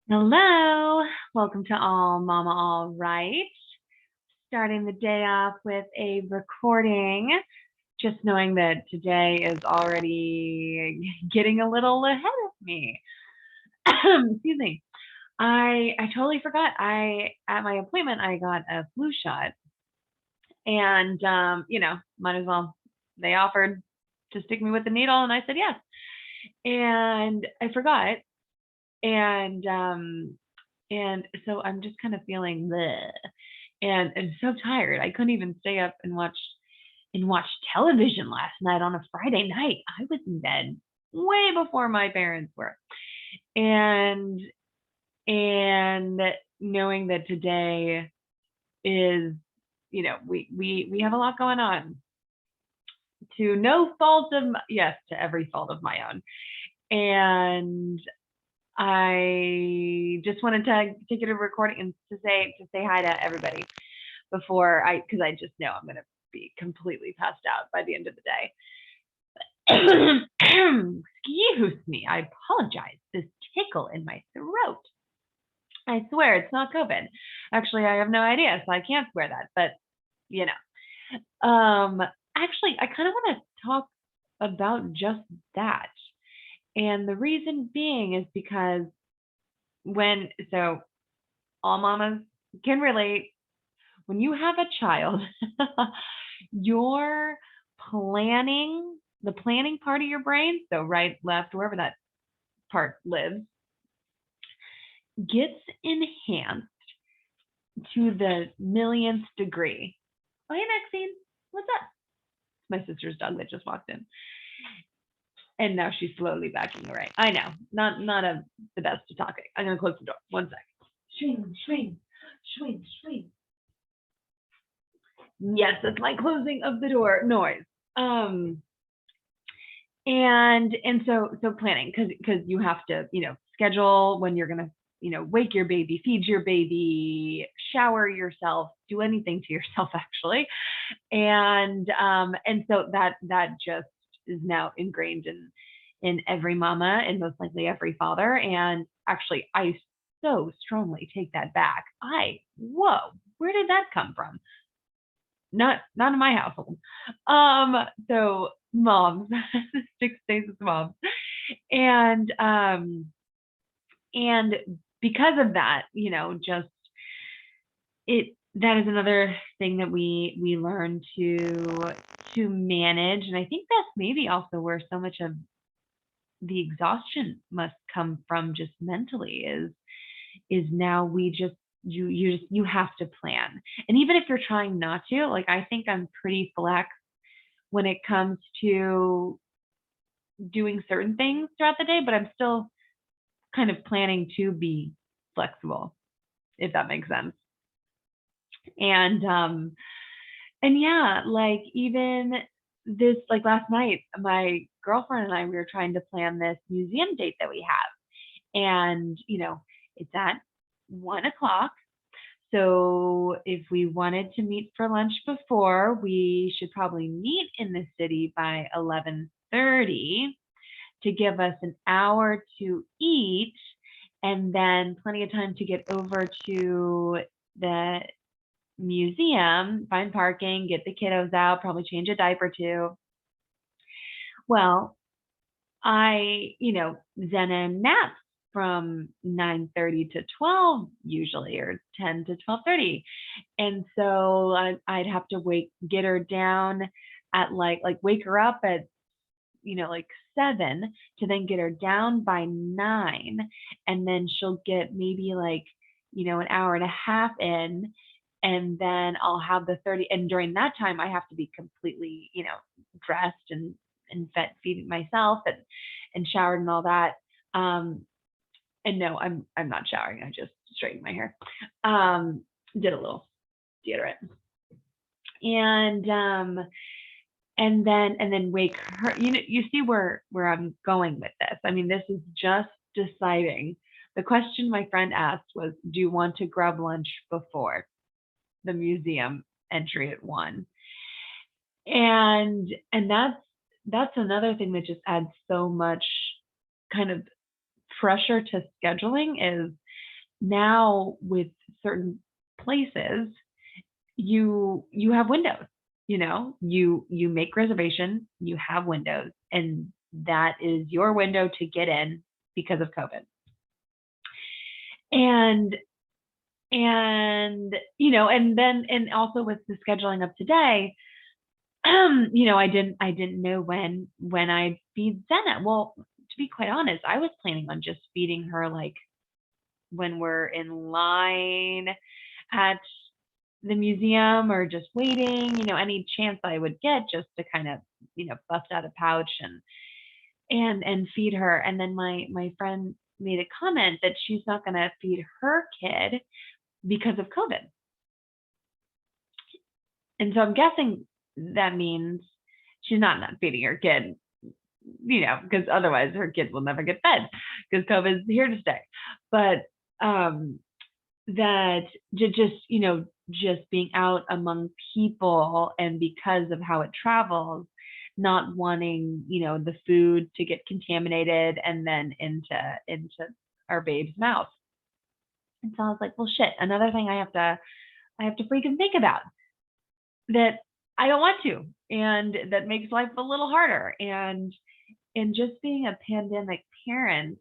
Hello, welcome to All Mama All Right. Starting the day off with a recording, just knowing that today is already getting a little ahead of me. Excuse me. I totally forgot. I at my appointment I got a flu shot, and might as well. They offered to stick me with the needle, and I said yes. And I forgot, and so I'm just kind of feeling bleh, and so tired. I couldn't even stay up and watch television last night on a Friday night. I was in bed way before my parents were. And and knowing that today is, we have a lot going on, to no fault of yes, to every fault of my own. And I just wanted to get a recording and to say hi to everybody before because I just know I'm going to be completely passed out by the end of the day. Excuse me, I apologize. This tickle in my throat. I swear it's not COVID. Actually, I have no idea, so I can't swear that. But you know, actually, I kind of want to talk about just that, and the reason being is because all mamas can relate. When you have a child, your the planning part of your brain, so right, left, wherever that part lives, gets enhanced to the millionth degree. Oh, hey, Maxine, what's up? My sister's dog that just walked in. And now she's slowly backing away. I know, not the best to talking. I'm gonna close the door. One sec. Swing, swing, swing, swing. Yes, that's my closing of the door noise. And so planning, because you have to schedule when you're gonna wake your baby, feed your baby, shower yourself, do anything to yourself actually, and so that just is now ingrained in every mama and most likely every father. And actually, I so strongly take that back. Whoa, where did that come from? Not in my household. So moms, six days with moms, and and because of that, just that is another thing that we learn to manage. And I think that's maybe also where so much of the exhaustion must come from, just mentally, is now we just you have to plan. And even if you're trying not to, like, I think I'm pretty flex when it comes to doing certain things throughout the day, but I'm still kind of planning to be flexible, if that makes sense. And yeah, like, even this, like, last night, my girlfriend and I, we were trying to plan this museum date that we have. And it's at 1 o'clock. So if we wanted to meet for lunch before, we should probably meet in the city by 11:30 to give us an hour to eat, and then plenty of time to get over to the museum, find parking, get the kiddos out, probably change a diaper too. Well, zen and naps from 9:30 to 12 usually, or 10 to 12:30. And so I'd have to get her down at wake her up at like 7, to then get her down by 9, and then she'll get maybe an hour and a half in, and then I'll have the 30, and during that time I have to be completely dressed and feeding myself and showered and all that. And no, I'm not showering. I just straightened my hair. Did a little deodorant. And then wake her. You see where I'm going with this. I mean, this is just deciding. The question my friend asked was, do you want to grab lunch before the museum entry at 1? And that's another thing that just adds so much kind of pressure to scheduling, is now with certain places, you have windows, you make reservations, you have windows, and that is your window to get in because of COVID. And and also with the scheduling of today, I didn't know when I'd feed Senna. Well, to be quite honest, I was planning on just feeding her like when we're in line at the museum, or just waiting, any chance I would get, just to kind of, bust out a pouch and feed her. And then my friend made a comment that she's not going to feed her kid because of COVID. And so I'm guessing that means she's not feeding her kid, because otherwise her kids will never get fed because COVID is here to stay. But that just being out among people, and because of how it travels, not wanting, the food to get contaminated and then into our babe's mouth. And so I was like, well, shit, another thing I have to freaking think about, that I don't want to, and that makes life a little harder. And just being a pandemic parent,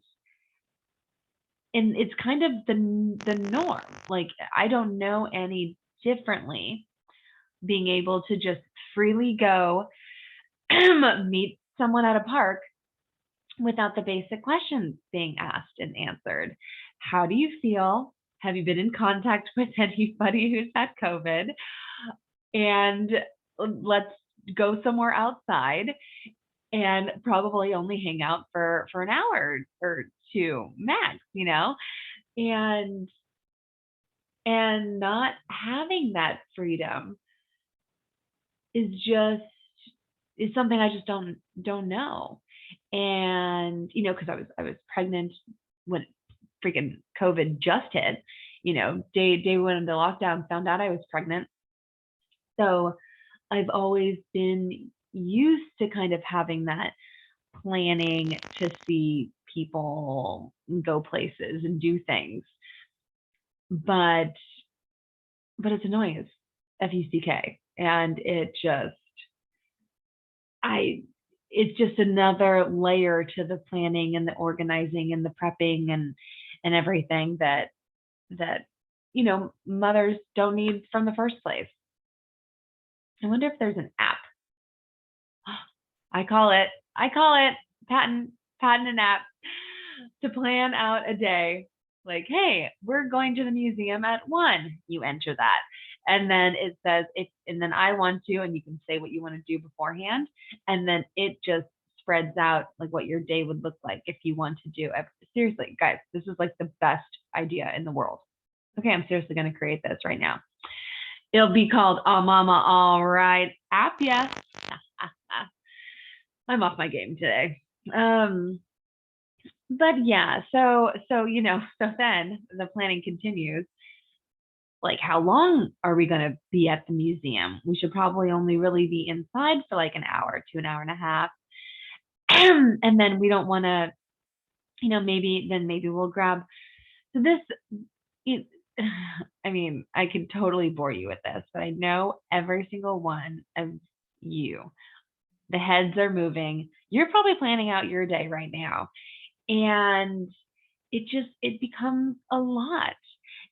and it's kind of the norm. Like, I don't know any differently, being able to just freely go meet someone at a park without the basic questions being asked and answered. How do you feel? Have you been in contact with anybody who's had COVID? And let's go somewhere outside and probably only hang out for an hour or two max, and not having that freedom is something I just don't know. And because I was pregnant when freaking COVID just hit, day one of the lockdown, found out I was pregnant. So I've always been used to kind of having that planning to see people go places and do things. But it's annoying as FUCK. And it's just another layer to the planning and the organizing and the prepping and everything that mothers don't need from the first place. I wonder if there's an app. I call it patent an app to plan out a day. Like, hey, we're going to the museum at 1. You enter that. And then it says, and then I want to, and you can say what you want to do beforehand. And then it just spreads out like what your day would look like if you want to do it. Seriously, guys, this is like the best idea in the world. Okay, I'm seriously going to create this right now. It'll be called Mama All Right app. Yes. I'm off my game today. But yeah, so then the planning continues. Like, how long are we going to be at the museum? We should probably only really be inside for like an hour to an hour and a half. And then we don't want to, maybe we'll grab. So I mean, I could totally bore you with this, but I know every single one of you, the heads are moving. You're probably planning out your day right now. And it becomes a lot.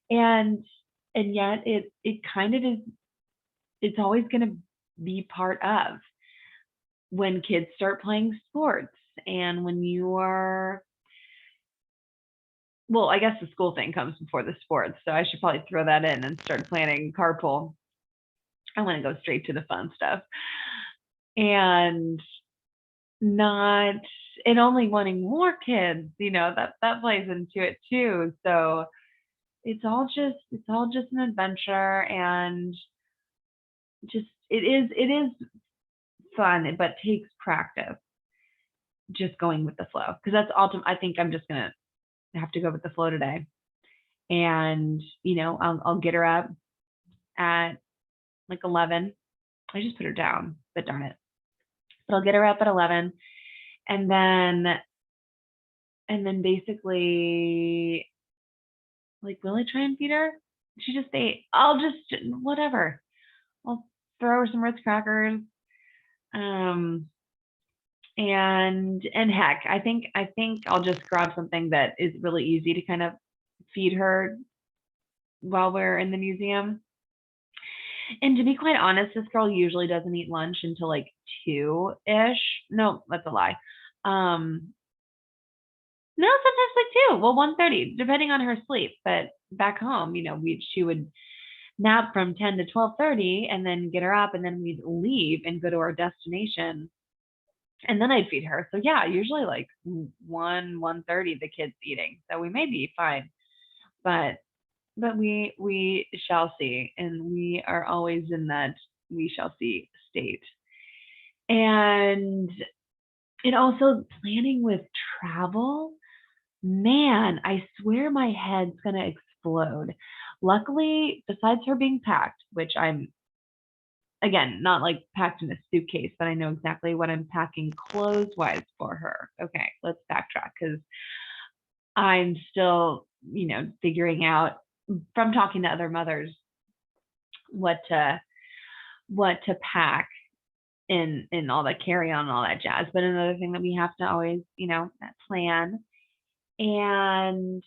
And yet it kind of is, it's always going to be part of when kids start playing sports, and when you are, well, I guess the school thing comes before the sports, so I should probably throw that in and start planning carpool. I want to go straight to the fun stuff, and only wanting more kids, that plays into it too. So it's all just an adventure, and it is fun, but takes practice, just going with the flow. Because that's ultimate. I think I'm just gonna have to go with the flow today, and I'll get her up at like 11. I just put her down, but darn it. But I'll get her up at 11, and then basically Like, will I try and feed her? She just ate. I'll just, whatever. I'll throw her some Ritz crackers. Um, and heck, I think I'll just grab something that is really easy to kind of feed her while we're in the museum. And to be quite honest, this girl usually doesn't eat lunch until like 2-ish. No, that's a lie. No, sometimes like 2. Well, 1:30, depending on her sleep. But back home, she would nap from 10 to 12:30 and then get her up and then we'd leave and go to our destination. And then I'd feed her. So yeah, usually like 1:30 the kid's eating. So we may be fine. But we shall see. And we are always in that we shall see state. And also planning with travel, man, I swear my head's gonna explode. Luckily, besides her being packed, which I'm, again, not like packed in a suitcase, but I know exactly what I'm packing clothes wise for her. Okay, let's backtrack because I'm still, figuring out from talking to other mothers what to pack in all the carry on and all that jazz. But another thing that we have to always, plan. And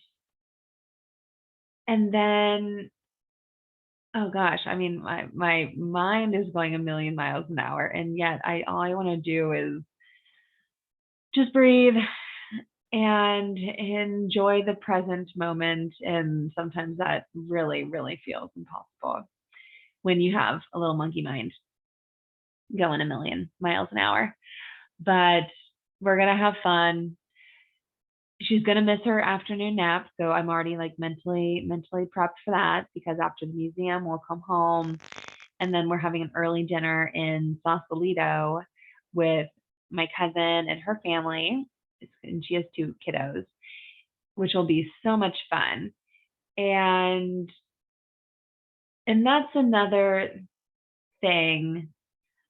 then, oh gosh, I mean, my mind is going a million miles an hour, and yet all I want to do is just breathe and enjoy the present moment. And sometimes that really, really feels impossible when you have a little monkey mind going a million miles an hour. But we're gonna have fun. She's gonna miss her afternoon nap, so I'm already like mentally prepped for that because after the museum we'll come home and then we're having an early dinner in Sausalito with my cousin and her family, and she has 2 kiddos, which will be so much fun. And that's another thing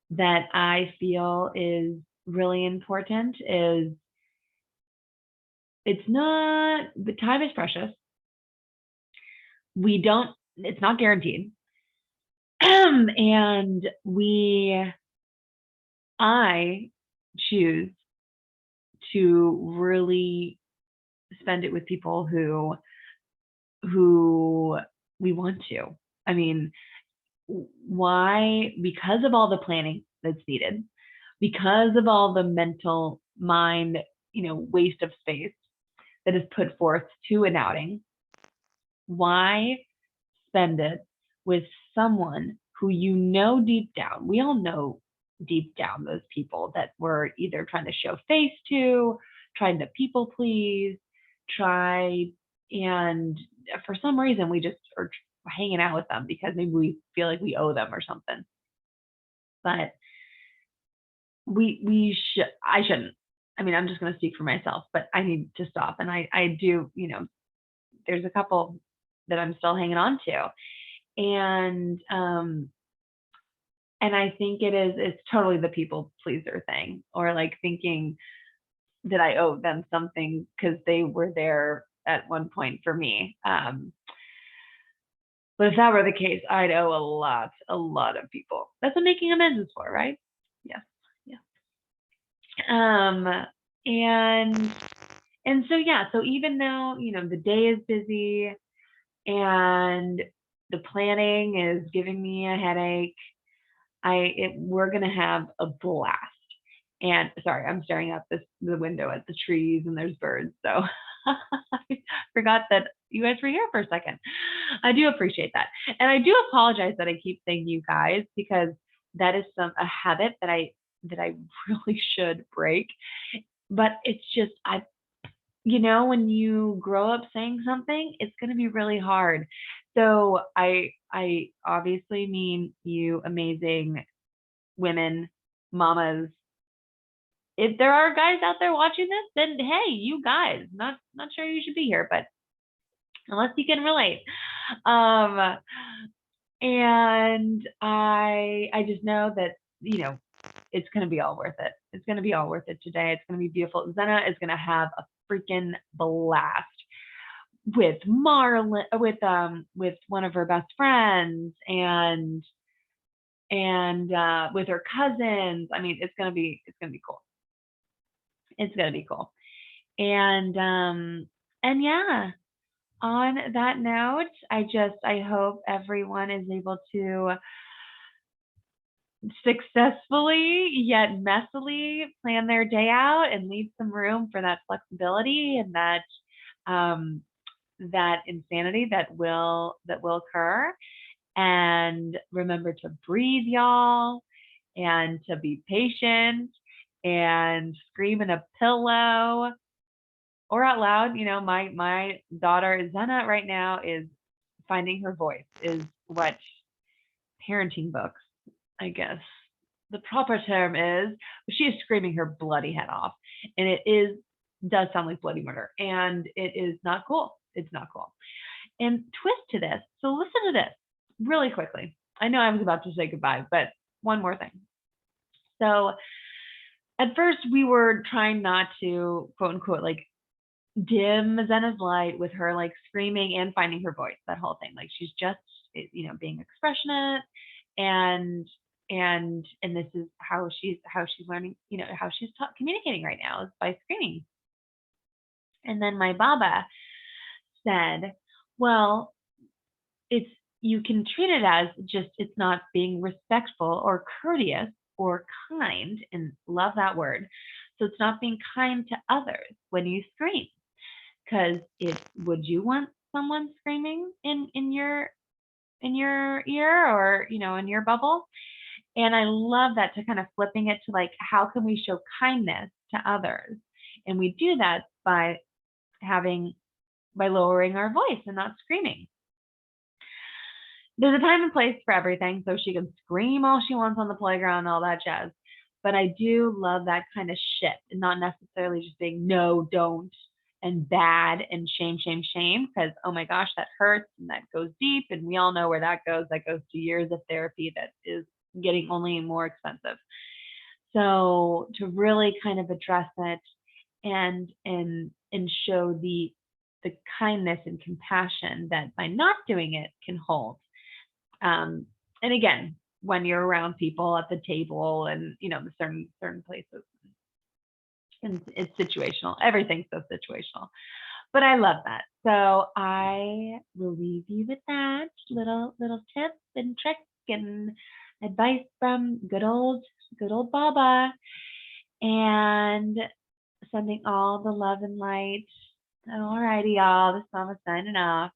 that I feel is really important is it's not the time is precious. It's not guaranteed. And I choose to really spend it with people who we want to. I mean, why? Because of all the planning that's needed, because of all the mental mind, waste of space that is put forth to an outing. Why spend it with someone who deep down, we all know deep down those people that we're either trying to show face to, trying to people please, and for some reason we just are hanging out with them because maybe we feel like we owe them or something. But I shouldn't. I mean, I'm just going to speak for myself, but I need to stop. And I do, there's a couple that I'm still hanging on to. And I think it's totally the people pleaser thing, or like thinking that I owe them something because they were there at one point for me. But if that were the case, I'd owe a lot of people. That's what making amends is for, right? Yes. Yeah. And so yeah, so even though, the day is busy and the planning is giving me a headache, we're gonna have a blast. And sorry, I'm staring out the window at the trees and there's birds. So I forgot that you guys were here for a second. I do appreciate that. And I do apologize that I keep saying you guys because that is a habit that I really should break. But it's just when you grow up saying something, it's going to be really hard. So I obviously mean you amazing women, mamas. If there are guys out there watching this, then hey, you guys, not sure you should be here, but unless you can relate. And I just know that, it's going to be all worth it. It's going to be all worth it today. It's going to be beautiful. Zena is going to have a freaking blast. with Marlon, with one of her best friends, and with her cousins. I mean, it's gonna be cool. It's gonna be cool. And yeah, on that note, I hope everyone is able to successfully yet messily plan their day out and leave some room for that flexibility and um, that insanity that will occur. And remember to breathe, y'all, and to be patient and scream in a pillow or out loud. You know, my daughter Zena right now is finding her voice, is what parenting books, I guess the proper term is. She is screaming her bloody head off, and does sound like bloody murder, and it is not cool. It's not cool. And twist to this. So listen to this really quickly. I know I was about to say goodbye, but one more thing. So at first we were trying not to quote unquote like dim Zena's light with her like screaming and finding her voice, that whole thing. Like she's just, you know, being expressionate, and this is how she's learning, you know, how she's communicating right now is by screaming. And then my baba said, well, you can treat it as just, it's not being respectful or courteous or kind, and love that word. So it's not being kind to others when you scream. Because would you want someone screaming in your ear, or, you know, in your bubble? And I love that, to kind of flipping it to like, how can we show kindness to others? And we do that by lowering our voice and not screaming. There's a time and place for everything, so she can scream all she wants on the playground and all that jazz. But I do love that kind of shift, and not necessarily just being no, don't, and bad and shame, shame, shame, because oh my gosh, that hurts and that goes deep, and we all know where that goes. That goes to years of therapy that is getting only more expensive. So to really kind of address it and show the kindness and compassion that by not doing it can hold. And again, when you're around people at the table and, you know, the certain places, and it's situational. Everything's so situational. But I love that. So I will leave you with that little tips and tricks and advice from good old Baba, and sending all the love and light. Alrighty, y'all. This mama signing off.